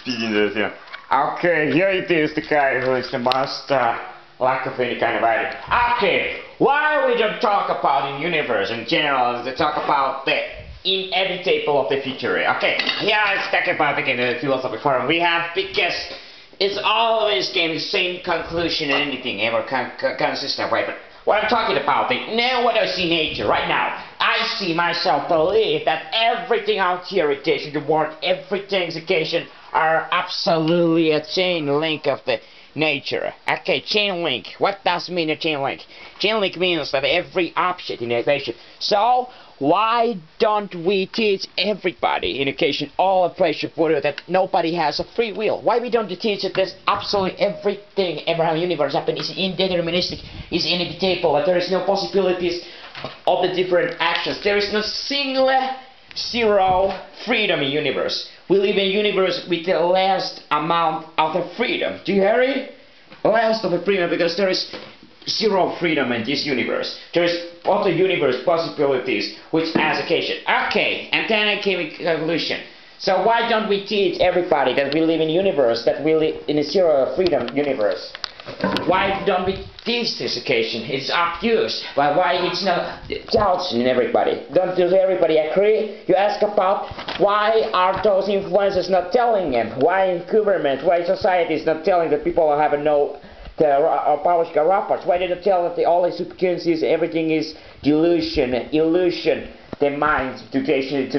speaking to this. Okay, here it is, the guy who is the most lack of any kind of idea. Okay, why we don't talk about in universe in general, to talk about the inevitable of the future. Okay, here let's talk about again the philosophy forum we have, because it's always getting the same conclusion in anything ever consistent way. But what I'm talking about, now what I see nature right now, I see myself believe that everything out here, the world, everything's occasion are absolutely a chain link of the nature. Okay, chain link. What does mean a chain link? Chain link means that every object in the equation. So why don't we teach everybody in education all equation for that nobody has a free will? Why we don't teach that there's absolutely everything around the universe happen is indeterministic, is inevitable, that there is no possibilities of the different actions. There is no single zero freedom in universe. We live in a universe with the last amount of the freedom. Do you hear it? Last of the freedom, because there is zero freedom in this universe. There is other universe possibilities which has occasion. Okay, and then I came to conclusion. So why don't we teach everybody that we live in a universe, that we live in a zero freedom universe? Why don't we teach this occasion? It's abused. But why it's not taught in everybody? Don't everybody agree? You ask about why are those influencers not telling them? Why government, why society is not telling the people who have no powerful reports? Why did they tell that all the subconscious, everything is delusion, illusion, the mind, to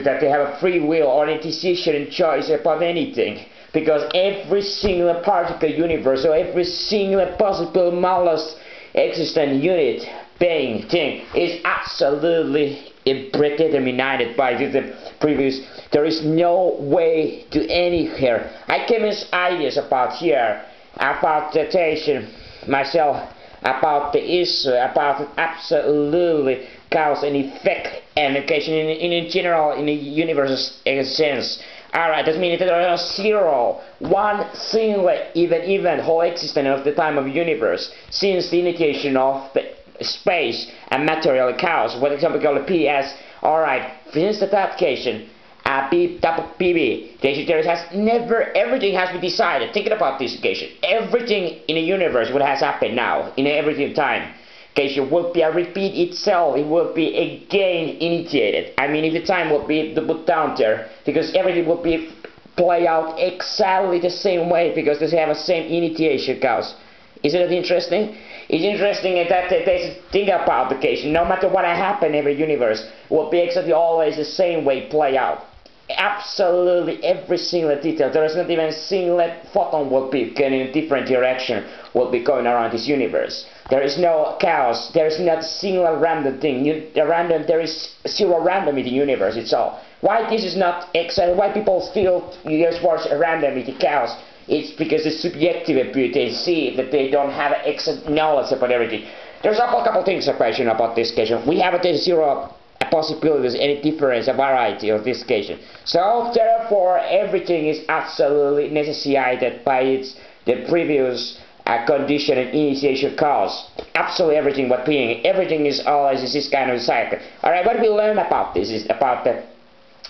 that they have a free will or a decision and choice about anything? Because every single particle universe, or every single possible smallest existent unit, being, thing, is absolutely predetermined by the previous. There is no way to any here. I came with ideas about here, about detachment, myself, about the issue, about absolutely cause and effect and occasion in general in the universe's sense. Alright, that means that there are zero, one single event whole existence of the time of the universe since the initiation of the space and material chaos, what example called P as. Alright, since the application P double PB, there has never, everything has been decided. Thinking about this occasion, everything in the universe what has happened now in every time. Occasion will be a repeat itself, it will be again initiated. I mean, if the time will be put down there, because everything will be play out exactly the same way, because they have the same initiation cause. Isn't it interesting? It's interesting that they think about the occasion. No matter what happen in every universe, will be exactly always the same way play out. Absolutely every single detail. There is not even a single photon will be going in a different direction will be going around this universe. There is no chaos. There is not a single random thing. There is zero random in the universe itself. Why this is not exactly? Why people feel there's worse randomity, chaos? It's because the subjective view, they see that they don't have exact knowledge about everything. There's a couple things a question about this occasion. We have a zero possibilities, any difference, a variety of this occasion. So therefore everything is absolutely necessitated by the previous condition and initiation cause. Absolutely everything but being. Everything is always this kind of cycle. Alright, what we learn about this is about the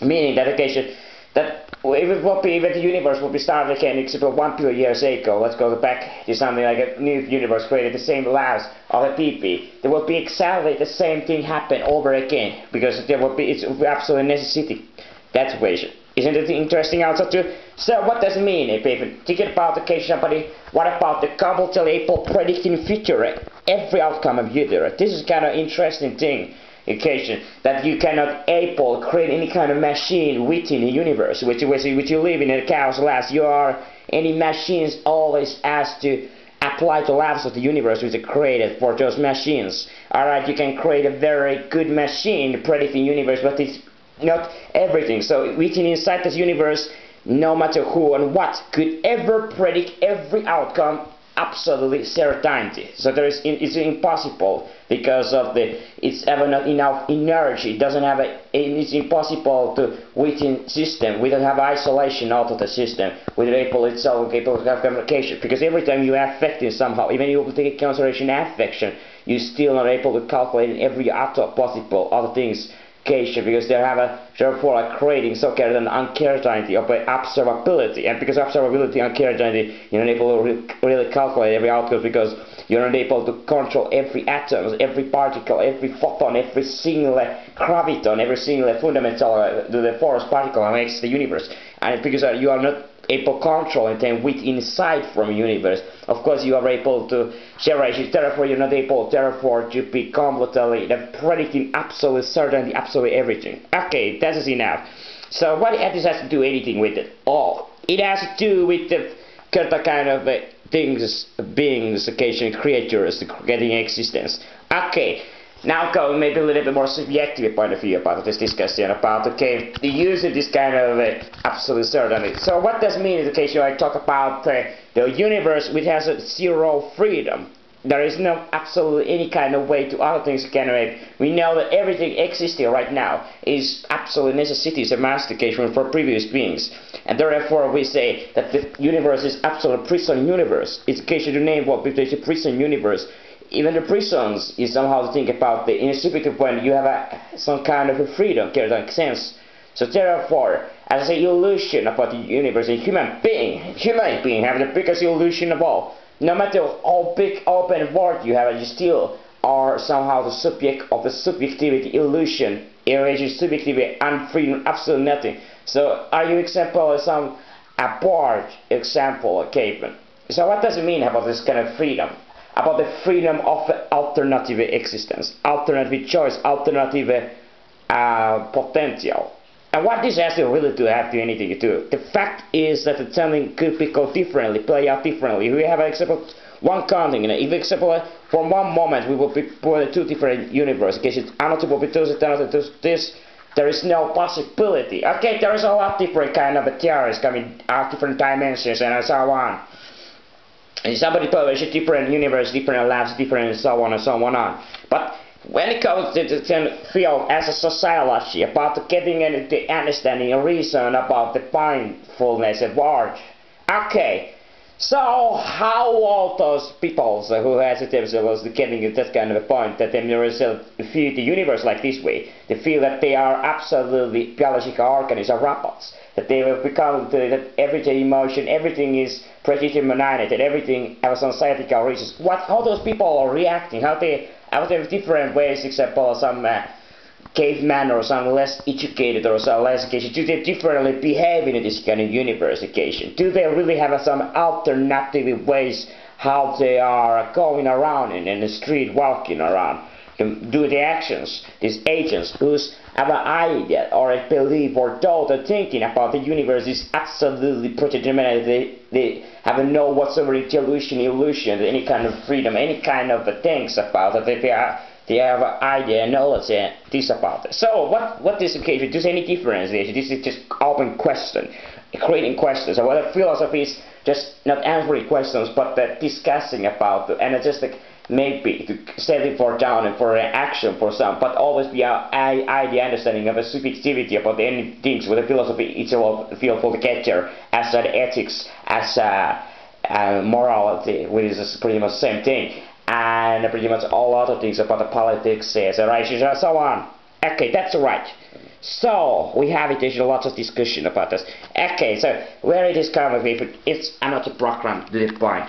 meaning that occasion that if the universe will be started again except 1 billion years ago, let's go back to something like a new universe created the same laws of a PP, there will be exactly the same thing happen over again, because there will be, it's absolutely necessity, that equation. Isn't it interesting also too? So what does it mean if even thinking about the case somebody, what about the completely able predicting future, every outcome of future? This is kind of interesting thing. Occasion that you cannot able create any kind of machine within the universe which you live in a chaos last. You are any machines always asked to apply the laws of the universe which are created for those machines. Alright, you can create a very good machine predicting universe, but it's not everything. So within inside this universe, no matter who and what could ever predict every outcome absolutely certainty. So there is, it's impossible because of it's ever not enough energy. It doesn't have it's impossible to within system. We don't have isolation out of the system. We don't able itself capable to have communication, because every time you are affected somehow, even if you take consideration affection, you still not able to calculate in every other possible other things because they have a therefore like creating so-called an uncertainty of observability, and because observability and uncertainty, you're not able to really calculate every outcome because you're not able to control every atom, every particle, every photon, every single graviton, every single fundamental the force particle that makes the universe, and it's because you are not able to control and then with inside from a universe. Of course you are able to generate it, therefore you're not able therefore to be completely predicting absolute certainty, absolutely everything. Okay, that is enough. So what this has to do anything with it all? It has to do with the kind of things, beings, occasionally creatures getting existence. Okay, now going maybe a little bit more subjective point of view about this discussion about the use of this kind of absolute certainty. So what does it mean in the case I talk about the universe which has a zero freedom? There is no absolutely any kind of way to other things generate. We know that everything existing right now is absolute necessities and mastication for previous beings, and therefore we say that the universe is absolute prison universe. It's a case to name what we say a prison universe. Even the prisons is somehow to think about the in a subjective point you have some kind of a freedom, sense. So therefore, as an illusion about the universe, a human being have the biggest illusion of all. No matter how big open world you have, you still are somehow the subject of the subjectivity illusion, erasing subjectivity and freedom, absolutely nothing. So are you example some apart example caveman? So what does it mean about this kind of freedom? About the freedom of alternative existence, alternative choice, alternative potential. And what this has to really to have to anything to do? The fact is that the something could be go differently, play out differently. If we have an example, one counting, if example from one moment we will be put in two different universes. In case it's another will be this, there is no possibility. Okay, there is a lot of different kind of theories coming out different dimensions and so on. And somebody published different universe, different labs, different so on and so on. But when it comes to the field as a sociology about getting the understanding and reason about the mindfulness at large. Okay, so how all those people who has themselves getting that kind of a point that they themselves view the universe like this way, they feel that they are absolutely biological organisms, robots, that they will become that everyday emotion, everything is predetermined, that everything has some psychical reasons. How those people are reacting, how they have different ways, except for some caveman or some less educated or some less educated, do they differently behave in this kind of universe occasion? Do they really have some alternative ways how they are going around in the street, walking around? Do the actions, these agents who's have an idea or a belief or thought or thinking about the universe is absolutely predetermined. They have no whatsoever illusion, any kind of freedom, any kind of things about it. They have an idea, knowledge, and this about it. So what this occasion? Does any difference? This is just open question, creating questions. So what the philosophy is just not answering questions, but discussing about and just maybe to set it for down and for action for some, but always be idea understanding of a subjectivity about any things with the philosophy itself feel for the catcher as an ethics, as morality, which is pretty much the same thing, and pretty much all other things about the politics, righteousness, and so on. Okay, that's right. So we have it. There's lots of discussion about this. Okay, so where it is coming from? It's another program to the point.